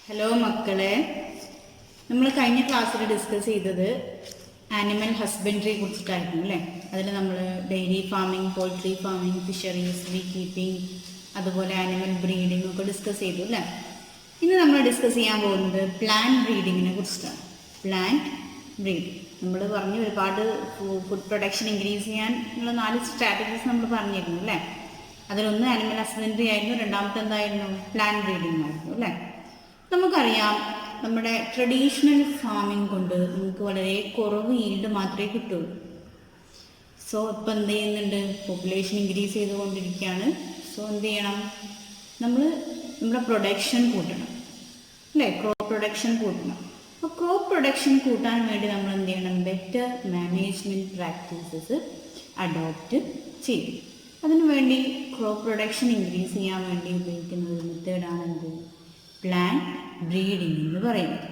Hello മക്കളെ, നമ്മൾ കഴിഞ്ഞ ക്ലാസ്സിൽ ഡിസ്കസ് ചെയ്തത് ആനിമൽ ഹസ്ബൻഡറിയെ കുറിച്ചിട്ടായിരുന്നു അല്ലേ. അതിൽ നമ്മൾ dairy farming, poultry farming, fisheries, bee keeping, അതുപോലെ ആനിമൽ ബ്രീഡിംഗ് ഒക്കെ ഡിസ്കസ് ചെയ്തു അല്ലേ. ഇന്ന് നമ്മൾ ഡിസ്കസ് ചെയ്യാൻ പോകുന്നത് പ്ലാന്റ് ബ്രീഡിങ്ങിനെ കുറിച്ചിട്ടാണ്. പ്ലാന്റ് ബ്രീഡിങ് നമ്മൾ പറഞ്ഞു, ഒരുപാട് ഫുഡ് പ്രൊഡക്ഷൻ ഇൻക്രീസ് ചെയ്യാൻ ഉള്ള 4 സ്ട്രാറ്റജീസ് നമ്മൾ പറഞ്ഞിരുന്നു അല്ലേ. അതിലൊന്ന് ആനിമൽ ഹസ്ബൻഡറി ആയിരുന്നു, രണ്ടാമത്തെ എന്തായിരുന്നു? പ്ലാന്റ് ബ്രീഡിംഗ് ആയിരുന്നു അല്ലേ. നമുക്കറിയാം, നമ്മുടെ ട്രഡീഷണൽ ഫാമിംഗ് കൊണ്ട് നമുക്ക് വളരെ കുറവ് ഈൽഡ് മാത്രമേ കിട്ടുള്ളൂ. സോ ഇപ്പം എന്ത് ചെയ്യുന്നുണ്ട്? പോപ്പുലേഷൻ ഇൻക്രീസ് ചെയ്തുകൊണ്ടിരിക്കുകയാണ്. സോ എന്ത് ചെയ്യണം? നമ്മൾ നമ്മുടെ പ്രൊഡക്ഷൻ കൂട്ടണം അല്ലേ, ക്രോപ്പ് പ്രൊഡക്ഷൻ കൂട്ടണം. അപ്പോൾ ക്രോപ്പ് പ്രൊഡക്ഷൻ കൂട്ടാൻ വേണ്ടി നമ്മൾ എന്ത് ചെയ്യണം? ബെറ്റർ മാനേജ്മെൻറ്റ് പ്രാക്ടീസസ് അഡോപ്റ്റ് ചെയ്യും. അതിനുവേണ്ടി ക്രോപ്പ് പ്രൊഡക്ഷൻ ഇൻക്രീസ് ചെയ്യാൻ വേണ്ടി ഉപയോഗിക്കുന്ന ഒരു മെത്തേഡാണ് എന്ത്? പ്ലാന്റ് ബ്രീഡിംഗ് എന്ന് പറയുന്നത്.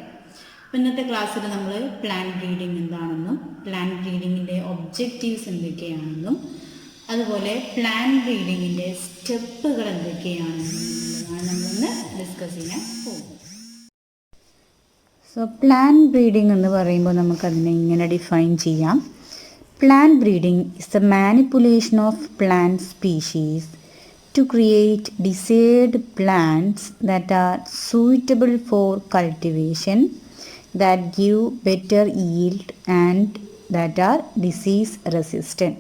അപ്പോൾ ഇന്നത്തെ ക്ലാസ്സിൽ നമ്മൾ പ്ലാന്റ് ബ്രീഡിംഗ് എന്താണെന്നും പ്ലാന്റ് ബ്രീഡിങ്ങിൻ്റെ ഒബ്ജക്റ്റീവ്സ് എന്തൊക്കെയാണെന്നും അതുപോലെ പ്ലാന്റ് ബ്രീഡിങ്ങിൻ്റെ സ്റ്റെപ്പുകൾ എന്തൊക്കെയാണെന്നുള്ളതാണ് നമ്മളിന്ന് ഡിസ്കസ് ചെയ്യാൻ പോകുന്നത്. സോ പ്ലാന്റ് ബ്രീഡിംഗ് എന്ന് പറയുമ്പോൾ നമുക്കതിനെ ഇങ്ങനെ ഡിഫൈൻ ചെയ്യാം. Plant breeding is the manipulation of plant species to create desired plants that are suitable for cultivation, that give better yield and that are disease resistant.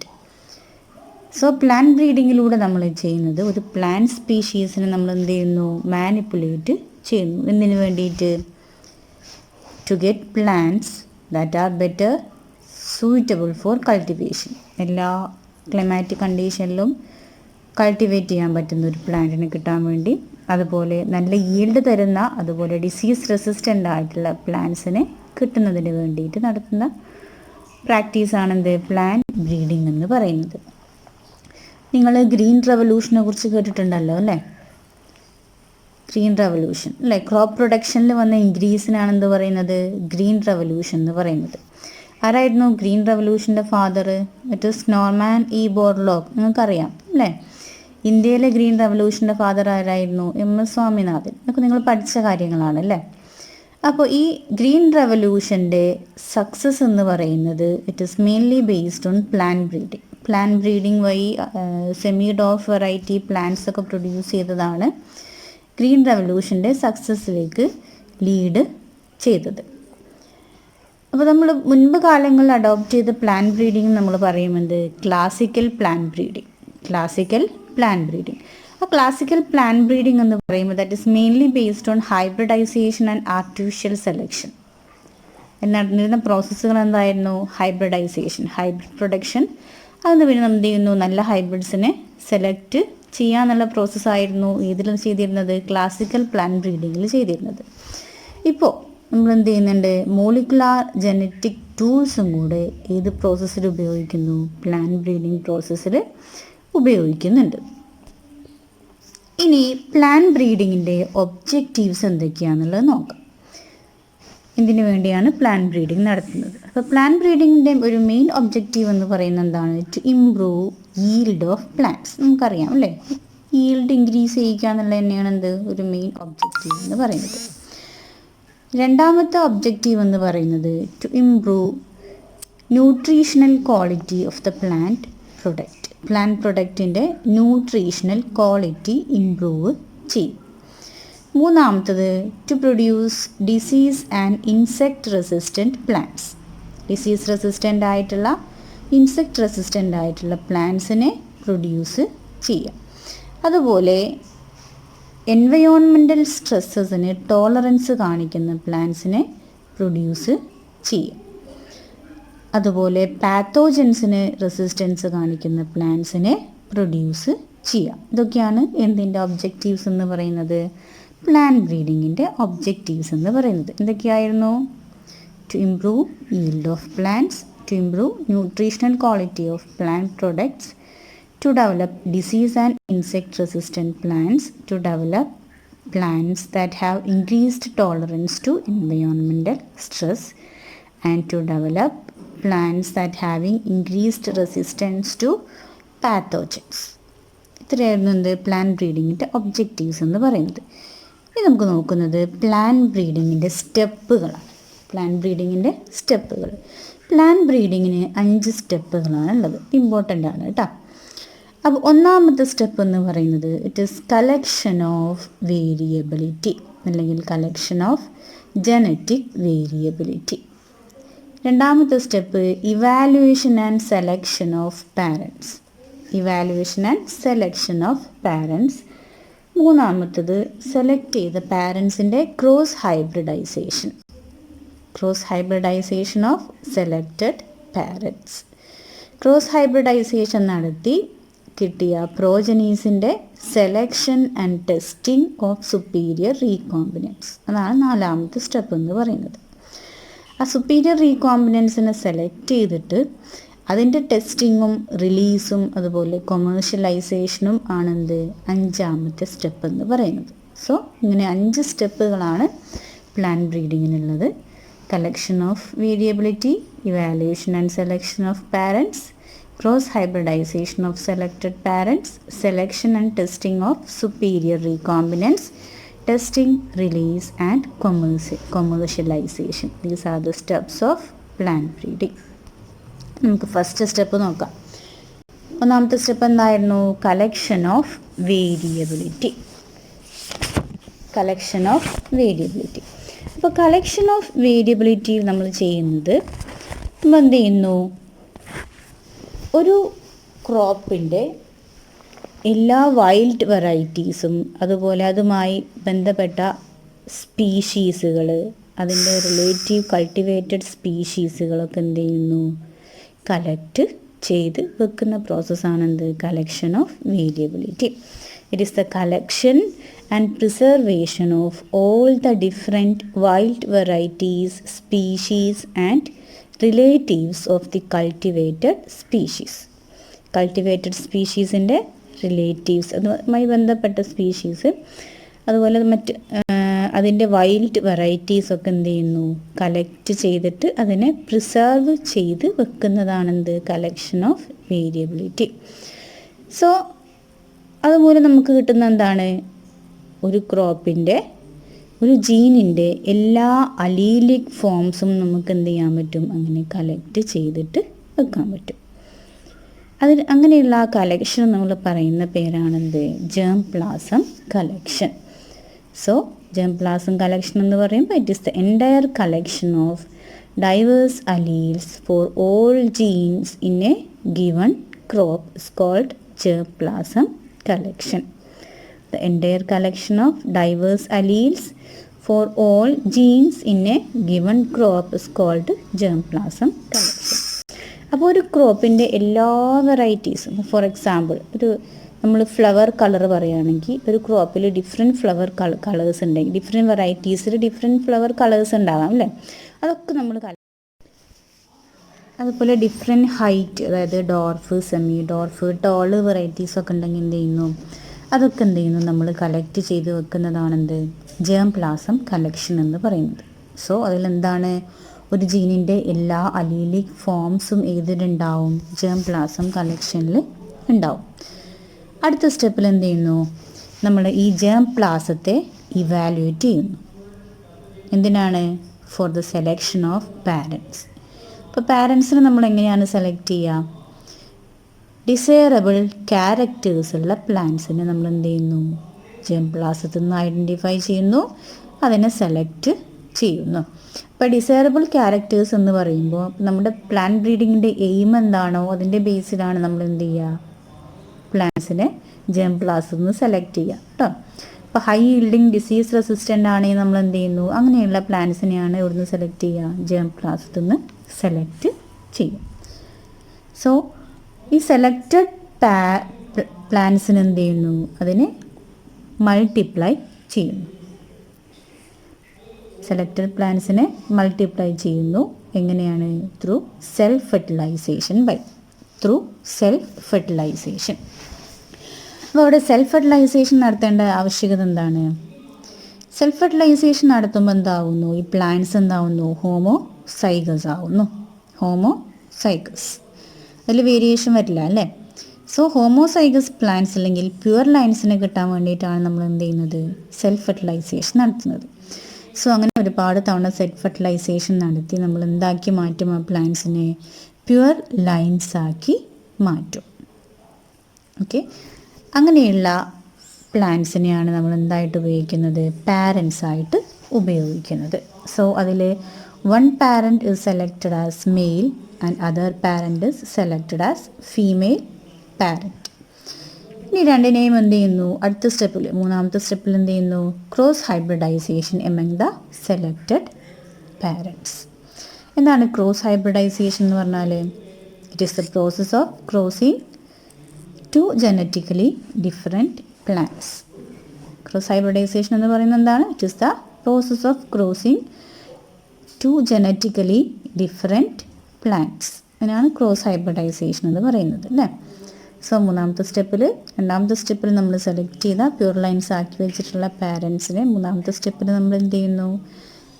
So plant ബ്രീഡിങ്ങിലൂടെ നമ്മൾ ചെയ്യുന്നത്, ഒരു plant സ്പീഷീസിനെ നമ്മൾ എന്ത് ചെയ്യുന്നു? മാനിപ്പുലേറ്റ് ചെയ്യുന്നു. എന്തിനു വേണ്ടിയിട്ട്? To get plants that are better suitable for cultivation. എല്ലാ ക്ലൈമാറ്റിക് കണ്ടീഷനിലും കൾട്ടിവേറ്റ് ചെയ്യാൻ പറ്റുന്ന ഒരു പ്ലാന്റിന് കിട്ടാൻ വേണ്ടി, അതുപോലെ നല്ല ഈൽഡ് തരുന്ന, അതുപോലെ ഡിസീസ് റെസിസ്റ്റൻ്റ് ആയിട്ടുള്ള പ്ലാന്റ്സിനെ കിട്ടുന്നതിന് വേണ്ടിയിട്ട് നടത്തുന്ന പ്രാക്ടീസാണ് എന്ത്? പ്ലാന്റ് ബ്രീഡിംഗ് എന്ന് പറയുന്നത്. നിങ്ങൾ ഗ്രീൻ റെവല്യൂഷനെ കുറിച്ച് കേട്ടിട്ടുണ്ടല്ലോ അല്ലേ. ഗ്രീൻ റെവല്യൂഷൻ അല്ലേ, ക്രോപ്പ് പ്രൊഡക്ഷനിൽ വന്ന ഇൻക്രീസിനാണ് എന്ത് പറയുന്നത്? ഗ്രീൻ റെവല്യൂഷൻ എന്ന് പറയുന്നത്. ആരായിരുന്നു ഗ്രീൻ റെവല്യൂഷൻ്റെ father? It is Norman E Borlaug. നിങ്ങൾക്കറിയാം അല്ലേ. ഇന്ത്യയിലെ ഗ്രീൻ റെവല്യൂഷൻ്റെ ഫാദർ ആരായിരുന്നു? MS സ്വാമിനാഥൻ. ഇതൊക്കെ നിങ്ങൾ പഠിച്ച കാര്യങ്ങളാണ് അല്ലേ. അപ്പോൾ ഈ ഗ്രീൻ റെവല്യൂഷൻ്റെ സക്സസ് എന്ന് പറയുന്നത് it is mainly based on plant breeding. Plant breeding വഴി സെമി ഡോഫ് വെറൈറ്റി പ്ലാന്റ്സ് ഒക്കെ പ്രൊഡ്യൂസ് ചെയ്തതാണ് ഗ്രീൻ റെവല്യൂഷൻ്റെ സക്സസ്സിലേക്ക് ലീഡ് ചെയ്തത്. അപ്പോൾ നമ്മൾ മുൻപ് കാലങ്ങളിൽ അഡോപ്റ്റ് ചെയ്ത പ്ലാന്റ് ബ്രീഡിങ് നമ്മൾ പറയുന്നത് classical plant breeding. Classical plant breeding. ആ ക്ലാസിക്കൽ പ്ലാന്റ് ബ്രീഡിങ് എന്ന് പറയുമ്പോൾ that is mainly based on hybridization and artificial selection. നടന്നിരുന്ന പ്രോസസ്സുകൾ എന്തായിരുന്നു? Hybridization, hybrid production. അതിന് പിന്നെ നമ്മൾ എന്ത് ചെയ്യുന്നു? നല്ല ഹൈബ്രിഡ്സിനെ സെലക്ട് ചെയ്യാന്നുള്ള പ്രോസസ്സായിരുന്നു ഇതിൽ ചെയ്തിരുന്നത്? ക്ലാസിക്കൽ പ്ലാന്റ് ബ്രീഡിങ്ങിൽ ചെയ്തിരുന്നത്. ഇപ്പോൾ നമ്മൾ എന്ത് ചെയ്യുന്നുണ്ട്? മോളിക്കുലാർ ജനറ്റിക് ടൂൾസും കൂടെ ഏത് പ്രോസസ്സിൽ ഉപയോഗിക്കുന്നു? പ്ലാന്റ് ബ്രീഡിംഗ് പ്രോസസ്സിൽ ഉപയോഗിക്കുന്നുണ്ട്. ഇനി പ്ലാന്റ് ബ്രീഡിങ്ങിൻ്റെ ഒബ്ജക്റ്റീവ്സ് എന്തൊക്കെയാണെന്നുള്ളത് നോക്കാം. ഇതിനു വേണ്ടിയാണ് പ്ലാന്റ് ബ്രീഡിംഗ് നടത്തുന്നത്. അപ്പോൾ പ്ലാന്റ് ബ്രീഡിങ്ങിൻ്റെ ഒരു മെയിൻ ഒബ്ജക്റ്റീവ് എന്ന് പറയുന്നത് എന്താണ്? To improve yield of plants. നമുക്കറിയാം അല്ലേ, ഈൽഡ് ഇൻക്രീസ് ചെയ്യിക്കുക എന്നുള്ളത് തന്നെയാണ് എന്ത്? ഒരു മെയിൻ ഒബ്ജക്റ്റീവ് എന്ന് പറയുന്നത്. രണ്ടാമത്തെ ഒബ്ജക്റ്റീവ് എന്ന് പറയുന്നത് to improve nutritional quality of the plant product. Plant പ്രൊഡക്റ്റിൻ്റെ ന്യൂട്രീഷണൽ ക്വാളിറ്റി ഇംപ്രൂവ് ചെയ്യും. മൂന്നാമത്തത് to produce disease and insect resistant plants. Disease resistant ആയിട്ടുള്ള, ഇൻസെക്റ്റ് റെസിസ്റ്റൻ്റ് ആയിട്ടുള്ള പ്ലാന്റ്സിനെ പ്രൊഡ്യൂസ് ചെയ്യാം. അതുപോലെ എൻവയോൺമെൻറ്റൽ സ്ട്രെസ്സസിന് ടോളറൻസ് കാണിക്കുന്ന പ്ലാന്റ്സിനെ പ്രൊഡ്യൂസ് ചെയ്യാം. അതുപോലെ പാത്തോജൻസിന് റെസിസ്റ്റൻസ് കാണിക്കുന്ന പ്ലാന്റ്സിനെ പ്രൊഡ്യൂസ് ചെയ്യാം. ഇതൊക്കെയാണ് എന്തിൻ്റെ ഒബ്ജക്റ്റീവ്സ് എന്ന് പറയുന്നത്? പ്ലാന്റ് ബ്രീഡിങ്ങിൻ്റെ ഒബ്ജക്റ്റീവ്സ് എന്ന് പറയുന്നത്. എന്തൊക്കെയായിരുന്നു? To improve yield of plants, to improve nutritional quality of plant products, to develop disease and insect resistant plants, to develop plants that have increased tolerance to environmental stress, and to develop plants that having increased resistance to pathogens. ഇത്രയായിരുന്നു എന്ത്? Plant ബ്രീഡിങ്ങിൻ്റെ objectives എന്ന് പറയുന്നത്. ഇനി നമുക്ക് നോക്കുന്നത് plant ബ്രീഡിങ്ങിൻ്റെ സ്റ്റെപ്പുകളാണ്. Plant ബ്രീഡിങ്ങിന് 5 സ്റ്റെപ്പുകളാണ് ഉള്ളത്. Important ആണ് കേട്ടോ. അപ്പോൾ ഒന്നാമത്തെ സ്റ്റെപ്പ് എന്ന് പറയുന്നത് it is collection of variability അല്ലെങ്കിൽ കളക്ഷൻ ഓഫ് ജനറ്റിക് വേരിയബിലിറ്റി. രണ്ടാമത്തെ step evaluation and selection of parents. മൂന്നാമത്തത് സെലക്ട് ചെയ്ത പാരൻസിൻ്റെ cross hybridization of selected parents. Cross hybridization നടത്തി കിട്ടിയ പ്രോജനീസിൻ്റെ selection and testing of superior recombinants. അതാണ് നാലാമത്തെ സ്റ്റെപ്പ് എന്ന് പറയുന്നത്. ആ സുപ്പീരിയർ റീകോമ്പിനൻസിനെ സെലക്ട് ചെയ്തിട്ട് അതിൻ്റെ ടെസ്റ്റിങ്ങും റിലീസും അതുപോലെ കൊമേഴ്ഷ്യലൈസേഷനും ആണെന്ത് 5ാമത്തെ സ്റ്റെപ്പ് എന്ന് പറയുന്നത്. സോ ഇങ്ങനെ 5 സ്റ്റെപ്പുകളാണ് പ്ലാന്റ് ബ്രീഡിങ്ങിനുള്ളത്. Collection of variability, evaluation and selection of parents, cross hybridization of selected parents, selection and testing of superior recombinants, testing, release and commercialization. These are the steps of plant breeding. നമുക്ക് first step നോക്കാം. ഒന്നാമത്തെ step എന്തായിരുന്നു? Collection of variability. അപ്പോൾ collection of variability നമ്മൾ ചെയ്യുന്നത് എന്ത് ചെയ്യുന്നു? ഒരു ക്രോപ്പിൻ്റെ എല്ലാ വൈൽഡ് വെറൈറ്റീസും അതുപോലെ അതുമായി ബന്ധപ്പെട്ട സ്പീഷീസുകൾ, അതിൻ്റെ റിലേറ്റീവ് കൾട്ടിവേറ്റഡ് സ്പീഷീസുകളൊക്കെ എന്ത് ചെയ്യുന്നു? കളക്ട് ചെയ്ത് വെക്കുന്ന പ്രോസസ്സാണെന്ത്? Collection of variability. It is the collection and preservation of all the different wild varieties, species and relatives of the cultivated സ്പീഷീസിൻ്റെ റിലേറ്റീവ്സ്, അതുമായി ബന്ധപ്പെട്ട സ്പീഷീസ്, അതുപോലെ മറ്റ് അതിൻ്റെ വൈൽഡ് വെറൈറ്റീസൊക്കെ എന്ത് ചെയ്യുന്നു? കളക്ട് ചെയ്തിട്ട് അതിനെ പ്രിസർവ് ചെയ്ത് വെക്കുന്നതാണെന്ത്? Collection of variability. സോ അതുപോലെ നമുക്ക് കിട്ടുന്ന എന്താണ്? ഒരു ക്രോപ്പിൻ്റെ ഒരു ജീനിൻ്റെ എല്ലാ അലീലിക് ഫോംസും നമുക്ക് എന്ത് ചെയ്യാൻ പറ്റും? അങ്ങനെ കളക്ട് ചെയ്തിട്ട് വെക്കാൻ പറ്റും. അങ്ങനെയുള്ള ആ കളക്ഷൻ നമ്മൾ പറയുന്ന പേരാണെന്ത്? Germplasm collection. So germplasm collection എന്ന് പറയുമ്പോൾ it is the entire collection of diverse alleles for all genes in a given crop is called germplasm collection. The entire collection of diverse alleles for all genes in a given crop is called germplasm collection. അപ്പോൾ ഒരു ക്രോപ്പിൻ്റെ എല്ലാ വെറൈറ്റീസും, for example നമ്മൾ flower colour പറയുകയാണെങ്കിൽ ഒരു ക്രോപ്പിൽ different flower colours ഉണ്ടെങ്കിൽ different വെറൈറ്റീസിൽ different flower colours ഉണ്ടാകാം അല്ലേ? അതൊക്കെ നമ്മൾ അതുപോലെ ഡിഫറെൻറ്റ് ഹൈറ്റ്, അതായത് ഡോർഫ്, സെമി ഡോർഫ്, ടോള് വെറൈറ്റീസൊക്കെ ഉണ്ടെങ്കിൽ എന്ത് ചെയ്യുന്നു? അതൊക്കെ എന്ത് ചെയ്യുന്നു? നമ്മൾ കളക്ട് ചെയ്ത് വെക്കുന്നതാണെന്ത്? ജേം പ്ലാസം കളക്ഷൻ എന്ന് പറയുന്നത്. സോ അതിലെന്താണ്? ഒരു ജീനിൻ്റെ എല്ലാ അലീലിക് ഫോംസും ഏതിലുണ്ടാവും? ജേം പ്ലാസം കളക്ഷനിൽ ഉണ്ടാവും. അടുത്ത സ്റ്റെപ്പിൽ എന്ത് ചെയ്യുന്നു? നമ്മൾ ഈ ജേം പ്ലാസത്തെ ഇവാലുവേറ്റ് ചെയ്യുന്നു. എന്തിനാണ്? For the selection of parents. അപ്പോൾ പാരൻസിനെ നമ്മൾ എങ്ങനെയാണ് സെലക്ട് ചെയ്യുക? ഡിസൈറബിൾ ക്യാരക്ടേഴ്സുള്ള പ്ലാന്റ്സിനെ നമ്മൾ എന്ത് ചെയ്യുന്നു? ജേം പ്ലാസത്തിൽ നിന്ന് ഐഡൻറ്റിഫൈ ചെയ്യുന്നു, അതിനെ സെലക്ട് ചെയ്യുന്നു. അപ്പോൾ ഡിസൈറബിൾ ക്യാരക്ടേഴ്സ് എന്ന് പറയുമ്പോൾ നമ്മുടെ പ്ലാന്റ് ബ്രീഡിങ്ങിൻ്റെ എയിം എന്താണോ അതിൻ്റെ ബേസിലാണ് നമ്മൾ എന്ത് ചെയ്യുക? പ്ലാന്റ്സിനെ ജേം പ്ലാസിൽ നിന്ന് സെലക്ട് ചെയ്യുക കേട്ടോ. അപ്പോൾ ഹൈ ഈൽഡിങ് ഡിസീസ് റെസിസ്റ്റൻ്റ് ആണെങ്കിൽ നമ്മൾ എന്ത് ചെയ്യുന്നു? അങ്ങനെയുള്ള പ്ലാന്റ്സിനെയാണ് ഇവിടുന്ന് സെലക്ട് ചെയ്യുക? ജേം പ്ലാസിൽ നിന്ന് സെലക്ട് ചെയ്യും. സോ ഈ സെലക്റ്റഡ് പ്ലാന്റ്സിന് എന്ത് ചെയ്യുന്നു? അതിനെ മൾട്ടിപ്ലൈ ചെയ്യുന്നു. സെലക്റ്റഡ് പ്ലാന്റ്സിനെ മൾട്ടിപ്ലൈ ചെയ്യുന്നു. എങ്ങനെയാണ്? Through self fertilization. അപ്പോൾ അവിടെ സെൽഫ് ഫെർട്ടിലൈസേഷൻ നടത്തേണ്ട ആവശ്യകത എന്താണ്? സെൽഫ് ഫെർട്ടിലൈസേഷൻ നടത്തുമ്പോൾ എന്താവുന്നു? ഈ പ്ലാന്റ്സ് എന്താവുന്നു? ഹോമോസൈഗസ് ആവുന്നു. അതിൽ വേരിയേഷൻ വരില്ല അല്ലേ? സോ ഹോമോസൈഗസ് പ്ലാന്റ്സ് അല്ലെങ്കിൽ പ്യുവർ ലൈൻസിനെ കിട്ടാൻ വേണ്ടിയിട്ടാണ് നമ്മൾ എന്ത് ചെയ്യുന്നത്, സെൽഫ് ഫെർട്ടിലൈസേഷൻ നടത്തുന്നത്. സോ അങ്ങനെ ഒരുപാട് തവണ സെൽഫ് ഫെർട്ടിലൈസേഷൻ നടത്തി നമ്മൾ എന്താക്കി മാറ്റും, ആ പ്ലാന്റ്സിനെ പ്യുവർ ലൈൻസ് ആക്കി മാറ്റും. ഓക്കെ, അങ്ങനെയുള്ള പ്ലാന്റ്സിനെയാണ് നമ്മൾ എന്തായിട്ട് ഉപയോഗിക്കുന്നത്, പാരൻസ് ആയിട്ട് ഉപയോഗിക്കുന്നത്. സോ അതിൽ one parent is selected as male and other parent is selected as female parent. ഇനി രണ്ടിനെയും എന്ത് ചെയ്യുന്നു, അടുത്ത സ്റ്റെപ്പിൽ മൂന്നാമത്തെ സ്റ്റെപ്പിൽ എന്ത് ചെയ്യുന്നു, cross hybridization among the selected parents. എന്താണ് ക്രോസ് ഹൈബ്രിഡൈസേഷൻ എന്ന് പറഞ്ഞാൽ? It is the process of crossing two genetically different plants. Cross hybridization എന്ന് പറയുന്നത് എന്താണ്? It is the process of crossing two genetically different plants. അതിനാണ് ക്രോസ് ഹൈബ്രിഡൈസേഷൻ എന്ന് പറയുന്നത് അല്ലേ. സോ രണ്ടാമത്തെ സ്റ്റെപ്പിൽ നമ്മൾ സെലക്ട് ചെയ്ത പ്യൂർ ലൈൻസ് ആക്കി വെച്ചിട്ടുള്ള പാരൻസിനെ മൂന്നാമത്തെ സ്റ്റെപ്പിൽ നമ്മൾ എന്ത് ചെയ്യുന്നു,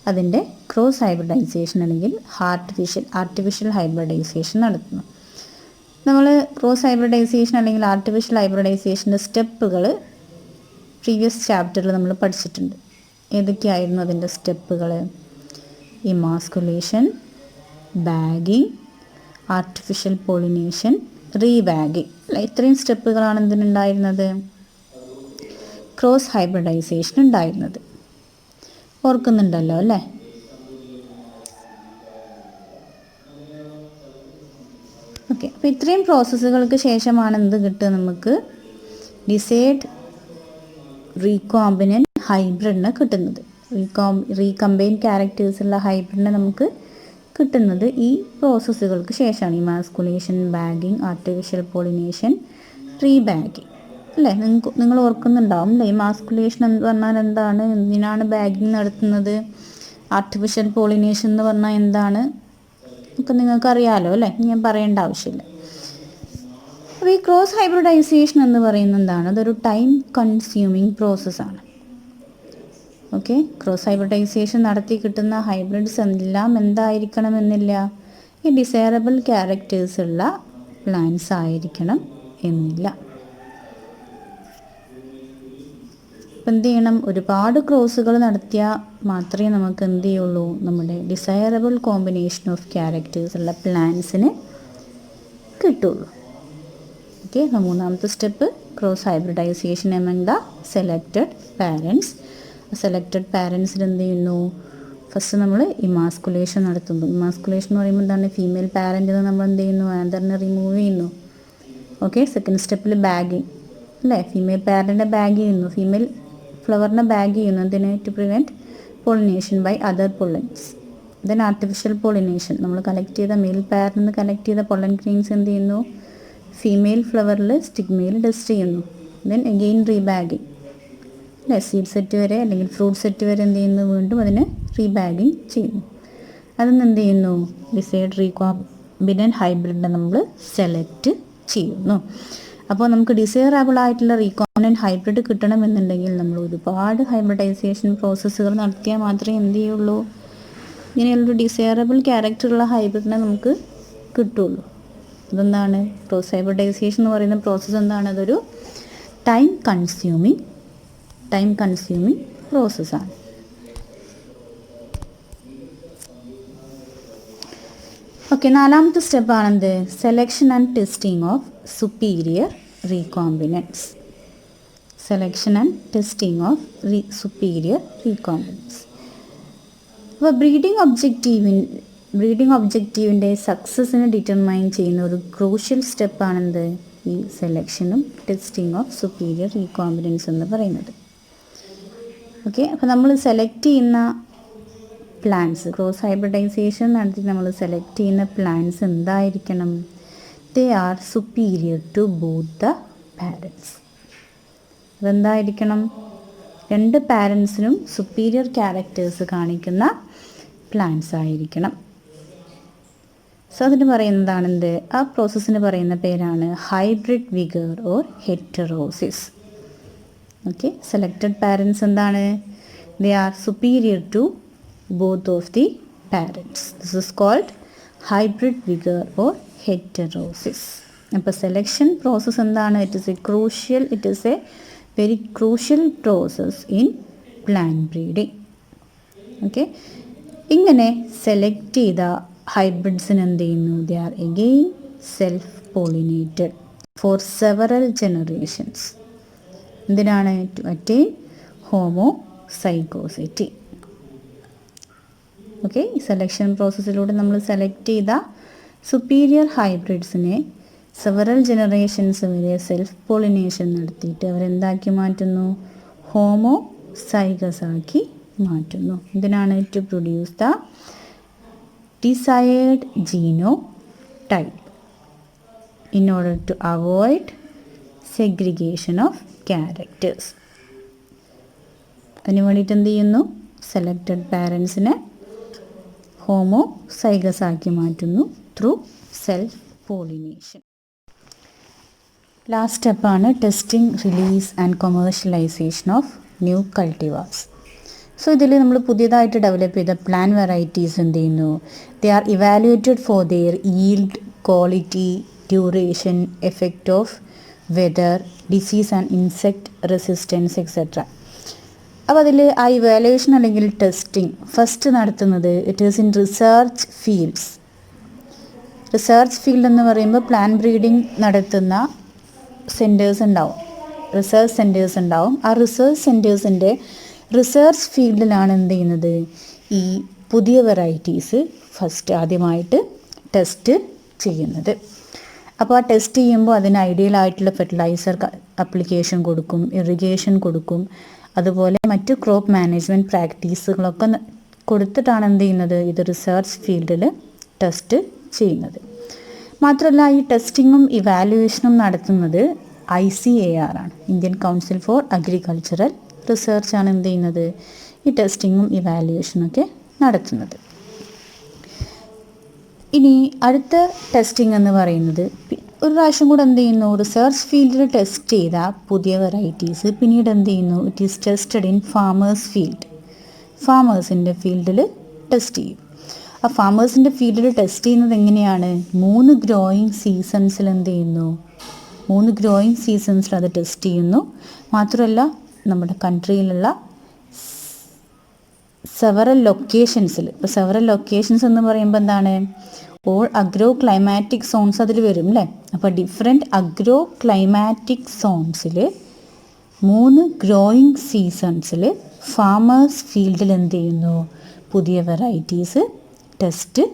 അതിൻ്റെ ക്രോസ് ഹൈബ്രിഡൈസേഷൻ അല്ലെങ്കിൽ ആർട്ടിഫിഷ്യൽ ഹൈബ്രിഡൈസേഷൻ നടത്തുന്നു. നമ്മൾ ക്രോസ് ഹൈബ്രിഡൈസേഷൻ അല്ലെങ്കിൽ ആർട്ടിഫിഷ്യൽ ഹൈബ്രിഡൈസേഷൻ്റെ സ്റ്റെപ്പുകൾ പ്രീവിയസ് ചാപ്റ്ററിൽ നമ്മൾ പഠിച്ചിട്ടുണ്ട്. ഏതൊക്കെയായിരുന്നു അതിൻ്റെ സ്റ്റെപ്പുകൾ? Emasculation, bagging, artificial pollination, rebagging. അല്ല, ഇത്രയും സ്റ്റെപ്പുകളാണ് എന്തിനുണ്ടായിരുന്നത്, ക്രോസ് ഹൈബ്രിഡൈസേഷൻ ഉണ്ടായിരുന്നത്. ഓർക്കുന്നുണ്ടല്ലോ അല്ലേ? ഓക്കെ, അപ്പോൾ ഇത്രയും പ്രോസസ്സുകൾക്ക് ശേഷമാണ് എന്ത് കിട്ടുക നമുക്ക്, ഡിസൈഡ് റീകോമ്പിനൻറ്റ് ഹൈബ്രിഡിനെ കിട്ടുന്നത്. റീകമ്പൈൻ ക്യാരക്ടേഴ്സുള്ള ഹൈബ്രിഡിനെ നമുക്ക് കിട്ടുന്നത് ഈ പ്രോസസ്സുകൾക്ക് ശേഷമാണ്. ഇമാസ്കുലേഷൻ, ബാഗിങ്, ആർട്ടിഫിഷ്യൽ പോളിനേഷൻ, റീബാഗിങ് അല്ലേ? നിങ്ങൾ ഓർക്കുന്നുണ്ടാവും അല്ലേ? ഇമാസ്കുലേഷൻ എന്ന് പറഞ്ഞാൽ എന്താണ്, എന്തിനാണ് ബാഗിങ് നടത്തുന്നത്, ആർട്ടിഫിഷ്യൽ പോളിനേഷൻ എന്ന് പറഞ്ഞാൽ എന്താണ് ഒക്കെ നിങ്ങൾക്കറിയാലോ അല്ലേ, ഞാൻ പറയേണ്ട ആവശ്യമില്ല. അപ്പോൾ ഈ ക്രോസ് ഹൈബ്രിഡൈസേഷൻ എന്ന് പറയുന്നത് എന്താണ്, അതൊരു ടൈം കൺസ്യൂമിങ് പ്രോസസ്സാണ്. ഓക്കെ, ക്രോസ് ഹൈബ്രിഡൈസേഷൻ നടത്തി കിട്ടുന്ന ഹൈബ്രിഡ്സ് എല്ലാം എന്തായിരിക്കണമെന്നില്ല, ഈ ഡിസൈറബിൾ ക്യാരക്ടേഴ്സ് ഉള്ള പ്ലാന്റ്സ് ആയിരിക്കണം എന്നില്ല. അപ്പം എന്ത് ചെയ്യണം, ഒരുപാട് ക്രോസുകൾ നടത്തിയാൽ മാത്രമേ നമുക്ക് എന്ത് ചെയ്യുള്ളൂ, നമ്മുടെ ഡിസൈറബിൾ കോമ്പിനേഷൻ ഓഫ് ക്യാരക്ടേഴ്സ് ഉള്ള പ്ലാന്റ്സിന് കിട്ടുള്ളൂ. ഓക്കെ, മൂന്നാമത്തെ step cross hybridization among the selected parents. Selected പാരൻസിൽ എന്ത് ചെയ്യുന്നു, ഫസ്റ്റ് നമ്മൾ ഇമാസ്കുലേഷൻ നടത്തുന്നു. ഇമാസ്കുലേഷൻ എന്ന് പറയുമ്പോൾ എന്താണ്, ഫീമെയിൽ പാരൻറ്റിൽ നിന്ന് നമ്മൾ എന്ത് ചെയ്യുന്നു, ആന്തറിനെ റിമൂവ് ചെയ്യുന്നു. ഓക്കെ, സെക്കൻഡ് സ്റ്റെപ്പിൽ ബാഗിങ് അല്ലേ, ഫീമെയിൽ പാരൻറ്റിനെ ബാഗ് ചെയ്യുന്നു, ഫീമെയിൽ ഫ്ലവറിനെ ബാഗ് ചെയ്യുന്നു. എന്തിന്, to prevent pollination by other pollens. Then artificial pollination, നമ്മൾ കളക്ട് ചെയ്ത മെയിൽ പാരൻറ്റിൽ നിന്ന് കളക്ട് ചെയ്ത പൊള്ളൻ ഗ്രെയിൻസ് എന്ത് ചെയ്യുന്നു, ഫീമെയിൽ ഫ്ലവറിൽ സ്റ്റിഗ്മയിൽ ഡസ്റ്റ് ചെയ്യുന്നു. ദെൻ അഗെയിൻ റീബാഗിങ് അല്ലേ, സീഡ് സെറ്റ് വരെ അല്ലെങ്കിൽ ഫ്രൂട്ട് സെറ്റ് വരെ എന്ത് ചെയ്യുന്നു, വീണ്ടും അതിനെ റീബാഗിങ് ചെയ്യുന്നു. അതിന് എന്ത് ചെയ്യുന്നു, ഡിസൈഡ് റീകോമ്പിനൻറ്റ് ഹൈബ്രിഡിനെ നമ്മൾ സെലക്ട് ചെയ്യുന്നു. അപ്പോൾ നമുക്ക് ഡിസൈറബിൾ ആയിട്ടുള്ള റീകോമ്പിനൻറ്റ് ഹൈബ്രിഡ് കിട്ടണമെന്നുണ്ടെങ്കിൽ നമ്മൾ ഒരുപാട് ഹൈബ്രിഡൈസേഷൻ പ്രോസസ്സുകൾ നടത്തിയാൽ മാത്രമേ എന്ത് ചെയ്യുള്ളൂ, ഇങ്ങനെയുള്ളൊരു ഡിസൈറബിൾ ക്യാരക്ടറുള്ള ഹൈബ്രിഡിനെ നമുക്ക് കിട്ടുള്ളൂ. അതെന്താണ്, ക്രോസ് ഹൈബ്രിഡൈസേഷൻ എന്ന് പറയുന്ന പ്രോസസ്സ് എന്താണ്, അതൊരു ടൈം കൺസ്യൂമിങ് പ്രോസസ്സാണ്. ഓക്കെ, നാലാമത്തെ സ്റ്റെപ്പാണെന്ത്, selection and testing of superior recombinants. അപ്പോൾ ബ്രീഡിംഗ് ഒബ്ജക്റ്റീവിൻ്റെ സക്സസ്സിനെ ഡിറ്റർമൈൻ ചെയ്യുന്ന ഒരു ക്രൂഷ്യൽ സ്റ്റെപ്പാണെന്ത്, ഈ സെലക്ഷനും ടെസ്റ്റിംഗ് ഓഫ് സുപ്പീരിയർ റീകോമ്പിനൻസ് എന്ന് പറയുന്നത്. ഓക്കെ, അപ്പോൾ നമ്മൾ സെലക്ട് ചെയ്യുന്ന പ്ലാന്റ്സ്, ക്രോസ് ഹൈബ്രിഡൈസേഷൻ നടത്തി നമ്മൾ സെലക്ട് ചെയ്യുന്ന പ്ലാന്റ്സ് എന്തായിരിക്കണം, they are superior to both the parents. അതെന്തായിരിക്കണം, രണ്ട് പാരൻസിനും സുപ്പീരിയർ ക്യാരക്ടേഴ്സ് കാണിക്കുന്ന പ്ലാന്റ്സ് ആയിരിക്കണം. സോ അതിന് പറയുന്നതാണെന്ത്, ആ പ്രോസസ്സിന് പറയുന്ന പേരാണ് hybrid vigour or heterosis. Okay, selected parents എന്താണ്, they are superior to both of the parents. This is called hybrid vigour or heterosis. അപ്പോൾ സെലക്ഷൻ പ്രോസസ്സ് എന്താണ്? It is a very crucial process in plant breeding. Okay, ഇങ്ങനെ select ചെയ്ത ഹൈബ്രിഡ്സിന് എന്ത് ചെയ്യുന്നു? They R again self pollinated for several generations. എന്തിനാണ്? To attain homozygosity. Okay, ഈ selection പ്രോസസ്സിലൂടെ നമ്മൾ സെലക്ട് ചെയ്ത സുപ്പീരിയർ ഹൈബ്രിഡ്സിനെ സെവറൽ ജനറേഷൻസ് വരെ സെൽഫ് പോളിനേഷൻ നടത്തിയിട്ട് അവരെന്താക്കി മാറ്റുന്നു? ഹോമോസൈഗസ് ആക്കി മാറ്റുന്നു. ഇതിനാണ് to produce the desired genotype in order to avoid segregation of characters. അതിന് വേണ്ടിയിട്ട് എന്ത് ചെയ്യുന്നു? സെലക്റ്റഡ് പാരൻസിനെ ഹോമോസൈഗസ് ആക്കി മാറ്റുന്നു ത്രൂ സെൽഫ് പോളിനേഷൻ. ലാസ്റ്റ് സ്റ്റെപ്പാണ് testing, release and commercialization of new cultivars. So ഇതിൽ നമ്മൾ പുതിയതായിട്ട് ഡെവലപ്പ് ചെയ്ത പ്ലാന്റ് വെറൈറ്റീസ് എന്ത് ചെയ്യുന്നു? They are evaluated for their yield, quality, duration, effect of weather, disease and insect resistance etcetera. അപ്പോൾ അതിൽ ആ ഇവാലുവേഷൻ അല്ലെങ്കിൽ ടെസ്റ്റിംഗ് ഫസ്റ്റ് നടത്തുന്നത് it is in research fields. Research field എന്ന് പറയുമ്പോൾ പ്ലാന്റ് ബ്രീഡിംഗ് നടത്തുന്ന സെൻറ്റേഴ്സ് ഉണ്ടാവും, റിസർച്ച് സെൻറ്റേഴ്സ് ഉണ്ടാവും. ആ റിസർച്ച് സെൻറ്റേഴ്സിൻ്റെ റിസർച്ച് ഫീൽഡിലാണ് എന്ത് ചെയ്യുന്നത്? ഈ പുതിയ വെറൈറ്റീസ് ഫസ്റ്റ് ആദ്യമായിട്ട് ടെസ്റ്റ് ചെയ്യുന്നത്. അപ്പോൾ ആ ടെസ്റ്റ് ചെയ്യുമ്പോൾ അതിന് ഐഡിയൽ ആയിട്ടുള്ള ഫെർട്ടിലൈസർ അപ്ലിക്കേഷൻ കൊടുക്കും, ഇറിഗേഷൻ കൊടുക്കും, അതുപോലെ മറ്റ് ക്രോപ്പ് മാനേജ്മെൻറ്റ് പ്രാക്ടീസുകളൊക്കെ കൊടുത്തിട്ടാണ് എന്ത് ചെയ്യുന്നത്? ഇത് റിസർച്ച് ഫീൽഡിൽ ടെസ്റ്റ് ചെയ്യുന്നത്. മാത്രമല്ല ഈ ടെസ്റ്റിങ്ങും ഇവാലുവേഷനും നടത്തുന്നത് ICAR ആണ്, Indian council for agricultural research ആണ് എന്ത് ചെയ്യുന്നത്? ഈ ടെസ്റ്റിങ്ങും ഇവാലുവേഷനൊക്കെ നടത്തുന്നത്. ഇനി അടുത്ത ടെസ്റ്റിംഗ് എന്ന് പറയുന്നത് ഒരു പ്രാവശ്യം കൂടെ എന്ത് ചെയ്യുന്നു? റിസർച്ച് ഫീൽഡിൽ ടെസ്റ്റ് ചെയ്ത പുതിയ വെറൈറ്റീസ് പിന്നീട് എന്ത് ചെയ്യുന്നു? It is tested in farmers field. ഫാമേഴ്സിൻ്റെ ഫീൽഡിൽ ടെസ്റ്റ് ചെയ്യും. ആ ഫാമേഴ്സിൻ്റെ ഫീൽഡിൽ ടെസ്റ്റ് ചെയ്യുന്നത് എങ്ങനെയാണ്? 3 ഗ്രോയിങ് സീസൺസിൽ എന്ത് ചെയ്യുന്നു? 3 ഗ്രോയിങ് സീസൺസിൽ അത് ടെസ്റ്റ് ചെയ്യുന്നു. മാത്രമല്ല നമ്മുടെ കൺട്രിയിലുള്ള സെവറൽ ലൊക്കേഷൻസിൽ, ഇപ്പോൾ സെവറൽ ലൊക്കേഷൻസ് എന്ന് പറയുമ്പോൾ എന്താണ്? ഓൾ അഗ്രോ ക്ലൈമാറ്റിക് സോൺസ് അതിൽ വരും അല്ലേ? അപ്പോൾ ഡിഫറെൻറ്റ് അഗ്രോ ക്ലൈമാറ്റിക് സോൺസിൽ 3 ഗ്രോയിങ് സീസൺസിൽ ഫാമേഴ്സ് ഫീൽഡിൽ എന്ത് ചെയ്യുന്നു? പുതിയ വെറൈറ്റീസ് ടെസ്റ്റ്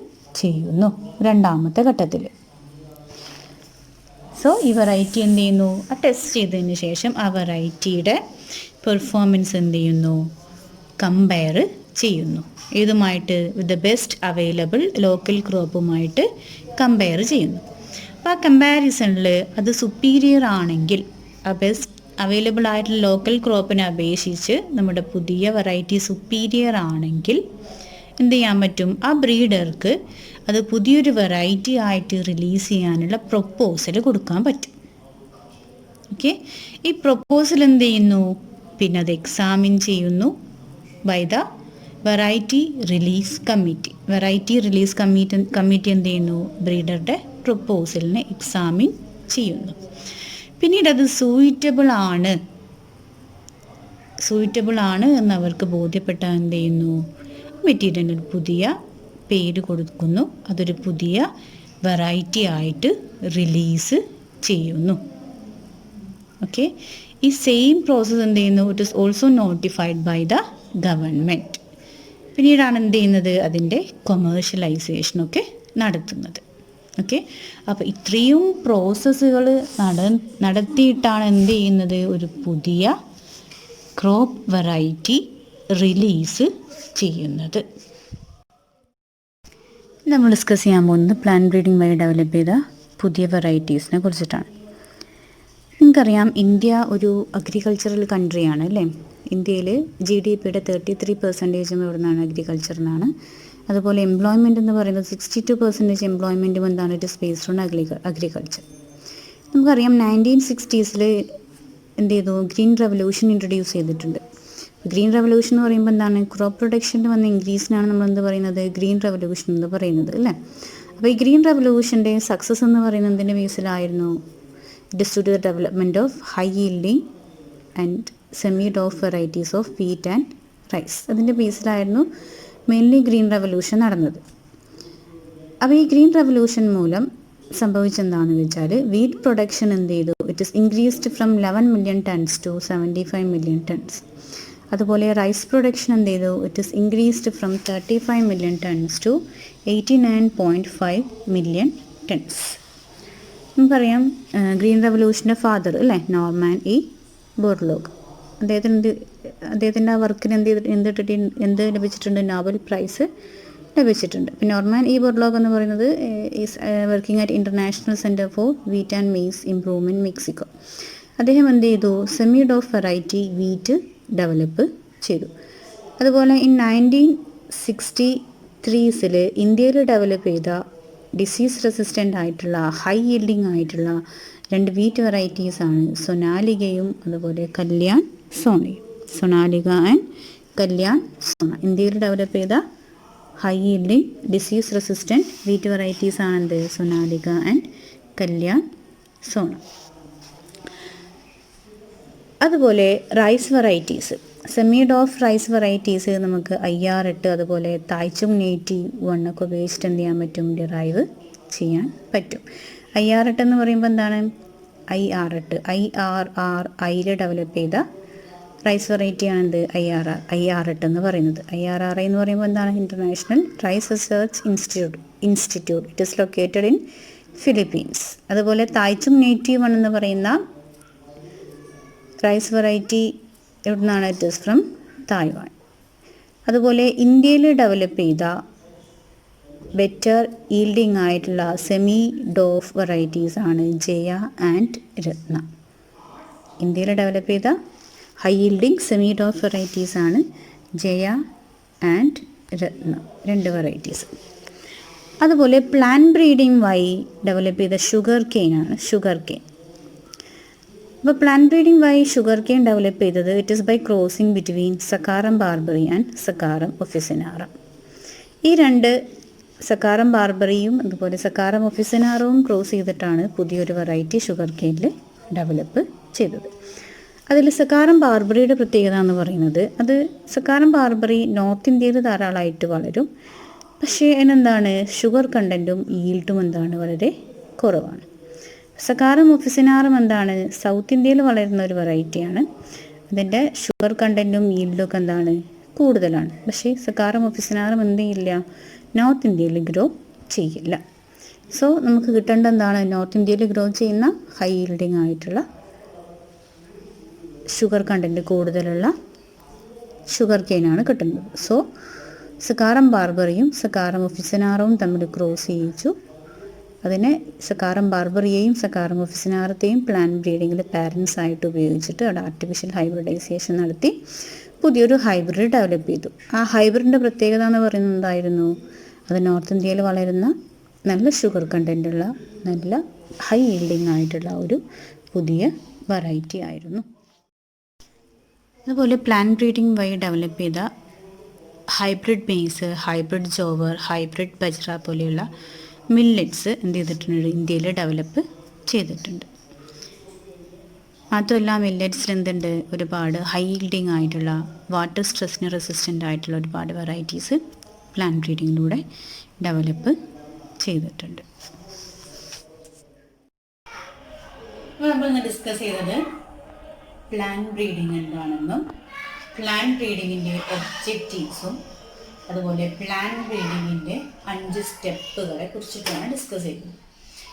ചെയ്യുന്നു രണ്ടാമത്തെ ഘട്ടത്തിൽ. സോ ഈ വെറൈറ്റി എന്ത് ചെയ്യുന്നു? ആ ടെസ്റ്റ് ചെയ്തതിന് ശേഷം ആ വെറൈറ്റിയുടെ പെർഫോമൻസ് എന്ത് ചെയ്യുന്നു? കമ്പയർ ചെയ്യുന്നു. ഏതുമായിട്ട്? With the best available local ക്രോപ്പുമായിട്ട് കമ്പയർ ചെയ്യുന്നു. അപ്പോൾ ആ കമ്പാരിസണിൽ അത് സുപ്പീരിയർ ആണെങ്കിൽ, ആ ബെസ്റ്റ് അവൈലബിൾ ആയിട്ടുള്ള ലോക്കൽ ക്രോപ്പിനെ അപേക്ഷിച്ച് നമ്മുടെ പുതിയ വെറൈറ്റി സുപ്പീരിയർ ആണെങ്കിൽ എന്ത് ചെയ്യാൻ പറ്റും? ആ ബ്രീഡർക്ക് അത് പുതിയൊരു വെറൈറ്റി ആയിട്ട് റിലീസ് ചെയ്യാനുള്ള പ്രൊപ്പോസൽ കൊടുക്കാൻ പറ്റും. ഓക്കെ, ഈ പ്രൊപ്പോസൽ എന്ത് ചെയ്യുന്നു? പിന്നെ അത് എക്സാമിൻ ചെയ്യുന്നു by the variety release committee. Variety release committee എന്ത് ചെയ്യുന്നു? ബ്രീഡറുടെ പ്രൊപ്പോസലിനെ എക്സാമിൻ ചെയ്യുന്നു. പിന്നീട് അത് സൂയിറ്റബിൾ ആണ് എന്നവർക്ക് ബോധ്യപ്പെട്ടാൽ എന്ത് ചെയ്യുന്നു? മെറ്റീരിയലിന് പുതിയ പേര് കൊടുക്കുന്നു, അതൊരു പുതിയ വെറൈറ്റി ആയിട്ട് റിലീസ് ചെയ്യുന്നു. ഓക്കെ, ഈ സെയിം പ്രോസസ്സ് എന്ത് ചെയ്യുന്നു? It is also notified by the government. പിന്നീടാണ് എന്ത് ചെയ്യുന്നത്? അതിൻ്റെ കൊമേഴ്ഷ്യലൈസേഷനൊക്കെ നടത്തുന്നത്. ഓക്കെ, അപ്പോൾ ഇത്രയും പ്രോസസ്സുകൾ നടത്തിയിട്ടാണ് എന്ത് ചെയ്യുന്നത്? ഒരു പുതിയ ക്രോപ്പ് വെറൈറ്റി റിലീസ് ചെയ്യുന്നത്. നമ്മൾ ഡിസ്കസ് ചെയ്യാൻ പോകുന്നത് പ്ലാന്റ് ബ്രീഡിംഗ് വഴി ഡെവലപ്പ് ചെയ്ത പുതിയ വെറൈറ്റീസിനെ കുറിച്ചിട്ടാണ്. നിങ്ങൾക്കറിയാം, ഇന്ത്യ ഒരു അഗ്രികൾച്ചറൽ കൺട്രിയാണ് അല്ലേ? ഇന്ത്യയിൽ GDPയുടെ 33% ഇവിടെ നിന്നാണ് അഗ്രികൾച്ചറിനാണ്. അതുപോലെ എംപ്ലോയ്മെൻറ്റ് എന്ന് പറയുന്നത് 62% എംപ്ലോയ്മെൻറ്റും എന്താണ്? It is based on agriculture. നമുക്കറിയാം 1960s എന്ത് ചെയ്തു? ഗ്രീൻ റെവല്യൂഷൻ ഇൻട്രൊഡ്യൂസ് ചെയ്തിട്ടുണ്ട്. ഗ്രീൻ റെവല്യൂഷൻ എന്ന് പറയുമ്പോൾ എന്താണ്? ക്രോപ്പ് പ്രൊഡക്ഷനിൽ വന്ന ഇൻക്രീസിനാണ് നമ്മൾ എന്ത് പറയുന്നത്? ഗ്രീൻ റെവല്യൂഷൻ എന്ന് പറയുന്നത് അല്ലേ? അപ്പോൾ ഈ ഗ്രീൻ റെവല്യൂഷൻ്റെ സക്സസ് എന്ന് പറയുന്നത് എന്തിൻ്റെ ബേസിലായിരുന്നു? It is to the development of high yielding and semi dwarf varieties of wheat and rice. അതിൻ്റെ ബേസിലായിരുന്നു മെയിൻലി ഗ്രീൻ റെവല്യൂഷൻ നടന്നത്. അപ്പോൾ ഈ ഗ്രീൻ റെവല്യൂഷൻ മൂലം സംഭവിച്ചെന്താണെന്ന് വെച്ചാൽ വീറ്റ് പ്രൊഡക്ഷൻ എന്ത് ചെയ്തു? It is increased from 11 million tons to 75 million tons. അതുപോലെ റൈസ് പ്രൊഡക്ഷൻ എന്ത് ചെയ്തു? It is increased from 35 million tons to 89.5 million tons. നമുക്കറിയാം ഗ്രീൻ റെവല്യൂഷൻ്റെ ഫാദർ അല്ലേ, നോർമാൻ ഇ ബോർലോഗ്. അദ്ദേഹത്തിൻ്റെ ആ വർക്കിന് എന്ത് ലഭിച്ചിട്ടുണ്ട്? നോബൽ പ്രൈസ് ലഭിച്ചിട്ടുണ്ട്. പിന്നെ നോർമാൻ ഇ ബോർലോഗ് എന്ന് പറയുന്നത് is working at international centre for wheat and maize improvement Mexico. അദ്ദേഹം എന്ത് ചെയ്തു? Semi dwarf variety wheat develop ചെയ്തു. അതുപോലെ 1963 ഇന്ത്യയിൽ ഡെവലപ്പ് ചെയ്ത ഡിസീസ് റെസിസ്റ്റൻ്റ് ആയിട്ടുള്ള ഹൈ യീൽഡിങ് ആയിട്ടുള്ള 2 വീറ്റ് വെറൈറ്റീസാണ് സൊനാലികയും അതുപോലെ കല്യാൺ സോണയും. സൊനാലിക ആൻഡ് കല്യാൺ സോണ ഇന്ത്യയിൽ ഡെവലപ്പ് ചെയ്ത high yielding disease resistant wheat varieties ആണെന്ത്? സൊനാലിക ആൻഡ് കല്യാൺ സോണ. അതുപോലെ rice varieties, semi dwarf rice varieties നമുക്ക് IR8 അതുപോലെ തായ്ചുങ് 81 ഒക്കെ ഉപയോഗിച്ചിട്ട് എന്ത് ചെയ്യാൻ പറ്റും? ഡിറൈവ് ചെയ്യാൻ പറ്റും. IR8 എന്ന് പറയുമ്പോൾ എന്താണ്? IRR ഡെവലപ്പ് ചെയ്ത റൈസ് വെറൈറ്റി ആണെന്ത്? IR8 എന്ന് പറയുന്നത്. IRRI എന്ന് പറയുമ്പോൾ എന്താണ്? International rice research institute. It is located in Philippines. അതുപോലെ തായ്ചുങ് 81 എന്ന് പറയുന്ന റൈസ് വെറൈറ്റി എവിടുന്നാണ്? It is from Taiwan. അതുപോലെ ഇന്ത്യയിൽ ഡെവലപ്പ് ചെയ്ത ബെറ്റർ ഈൽഡിങ് ആയിട്ടുള്ള സെമി ഡോഫ് വെറൈറ്റീസ് ആണ് ജയ ആൻഡ് രത്ന. ഇന്ത്യയിൽ ഡെവലപ്പ് ചെയ്ത high yielding semi dwarf varieties ആണ് ജയ ആൻഡ് രത്ന, 2 വെറൈറ്റീസ്. അതുപോലെ പ്ലാൻ ബ്രീഡിംഗ് വഴി ഡെവലപ്പ് ചെയ്ത ഷുഗർ കെയിൻ ആണ് ഷുഗർ കെയിൻ. അപ്പോൾ പ്ലാൻ ബ്രീഡിംഗ് വഴി ഷുഗർ കെയിൻ ഡെവലപ്പ് ചെയ്തത് it is by crossing between Saccharum barberi and Saccharum officinarum. ഈ 2 സക്കാറം ബാർബറിയും അതുപോലെ സക്കാറം ഒഫിസിനാറവും ക്രോസ് ചെയ്തിട്ടാണ് പുതിയൊരു വെറൈറ്റി ഷുഗർ കെയിനിൽ ഡെവലപ്പ് ചെയ്തത്. അതിൽ സക്കാറം ബാർബറിയുടെ പ്രത്യേകത എന്ന് പറയുന്നത് അത് സക്കാറം ബാർബറി നോർത്ത് ഇന്ത്യയിൽ ധാരാളമായിട്ട് വളരും. പക്ഷേ അതിനെന്താണ്? ഷുഗർ കണ്ടൻറ്റും ഈൽഡും എന്താണ്? വളരെ കുറവാണ്. സക്കാറം ഒഫിസിനാറും എന്താണ്? സൗത്ത് ഇന്ത്യയിൽ വളരുന്ന ഒരു വെറൈറ്റിയാണ്. അതിൻ്റെ ഷുഗർ കണ്ടൻറ്റും ഈൽഡും ഒക്കെ എന്താണ്? കൂടുതലാണ്. പക്ഷേ സക്കാറം ഒഫിസിനാറും എന്ത് ചെയ്യില്ല? നോർത്ത് ഇന്ത്യയിൽ ഗ്രോ ചെയ്യില്ല. സോ നമുക്ക് കിട്ടേണ്ട എന്താണ്? നോർത്ത് ഇന്ത്യയിൽ ഗ്രോ ചെയ്യുന്ന ഹൈ yielding ആയിട്ടുള്ള ഷുഗർ കണ്ടൻറ്റ് കൂടുതലുള്ള ഷുഗർ കെയിനാണ് കിട്ടുന്നത്. സോ സക്കാറം ബാർബറിയും സക്കാറം ഒഫിസിനാറവും തമ്മിൽ ക്രോസ് ചെയ്യിച്ചു. അതിനെ സക്കാറം ബാർബറിയെയും സക്കാറം ഒഫിസിനാറത്തെയും പ്ലാൻ ബ്രീഡിങ്ങിൽ പാരൻസ് ആയിട്ട് ഉപയോഗിച്ചിട്ട് അവിടെ ആർട്ടിഫിഷ്യൽ ഹൈബ്രിഡൈസേഷൻ നടത്തി പുതിയൊരു ഹൈബ്രിഡ് ഡെവലപ്പ് ചെയ്തു. ആ ഹൈബ്രിഡിൻ്റെ പ്രത്യേകത എന്ന് പറയുന്നത് എന്തായിരുന്നു? അത് നോർത്ത് ഇന്ത്യയിൽ വളരുന്ന നല്ല ഷുഗർ കണ്ടൻറ്റുള്ള നല്ല ഹൈ yielding ആയിട്ടുള്ള ഒരു പുതിയ വെറൈറ്റി ആയിരുന്നു. അതുപോലെ പ്ലാൻ ബ്രീഡിംഗ് വഴി ഡെവലപ്പ് ചെയ്ത hybrid maze, hybrid jowar, hybrid bajra പോലെയുള്ള മില്ലറ്റ്സ് എന്ത് ചെയ്തിട്ടുണ്ട്? ഇന്ത്യയിൽ ഡെവലപ്പ് ചെയ്തിട്ടുണ്ട്. മാത്രമല്ല മില്ലറ്റ്സിൽ എന്തുണ്ട്? ഒരുപാട് ഹൈ yielding ആയിട്ടുള്ള വാട്ടർ സ്ട്രെസ്സിന് റെസിസ്റ്റൻ്റ് ആയിട്ടുള്ള ഒരുപാട് വെറൈറ്റീസ് പ്ലാൻ ബ്രീഡിങ്ങിലൂടെ ഡെവലപ്പ് ചെയ്തിട്ടുണ്ട്. അപ്പോൾ നമ്മളിന്ന് ഡിസ്കസ് ചെയ്തത് പ്ലാൻ ബ്രീഡിംഗ് എന്താണെന്നും പ്ലാൻ ബ്രീഡിങ്ങിൻ്റെ ഒബ്ജക്റ്റീവ്സും അതുപോലെ പ്ലാൻ ബ്രീഡിങ്ങിൻ്റെ 5 സ്റ്റെപ്പുകളെ കുറിച്ചിട്ടാണ് ഡിസ്കസ് ചെയ്തത്.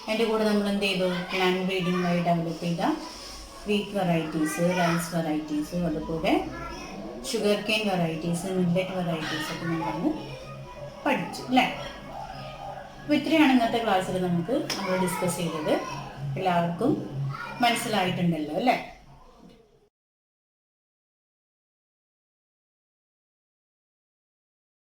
അതിൻ്റെ കൂടെ നമ്മൾ എന്ത് ചെയ്തു? പ്ലാൻ ബ്രീഡിംഗ് വഴി ഡെവലപ്പ് ചെയ്ത വീറ്റ് വെറൈറ്റീസ്, റൈസ് വെറൈറ്റീസ്, അതുപോലെ sugar cane varieties, millet varieties ഒക്കെ നമ്മളൊന്ന് പഠിച്ചു അല്ലേ? അപ്പോൾ ഇത്രയാണ് ഇന്നത്തെ ക്ലാസ്സിൽ നമ്മൾ ഡിസ്കസ് ചെയ്തത്. എല്ലാവർക്കും മനസ്സിലായിട്ടുണ്ടല്ലോ അല്ലേ?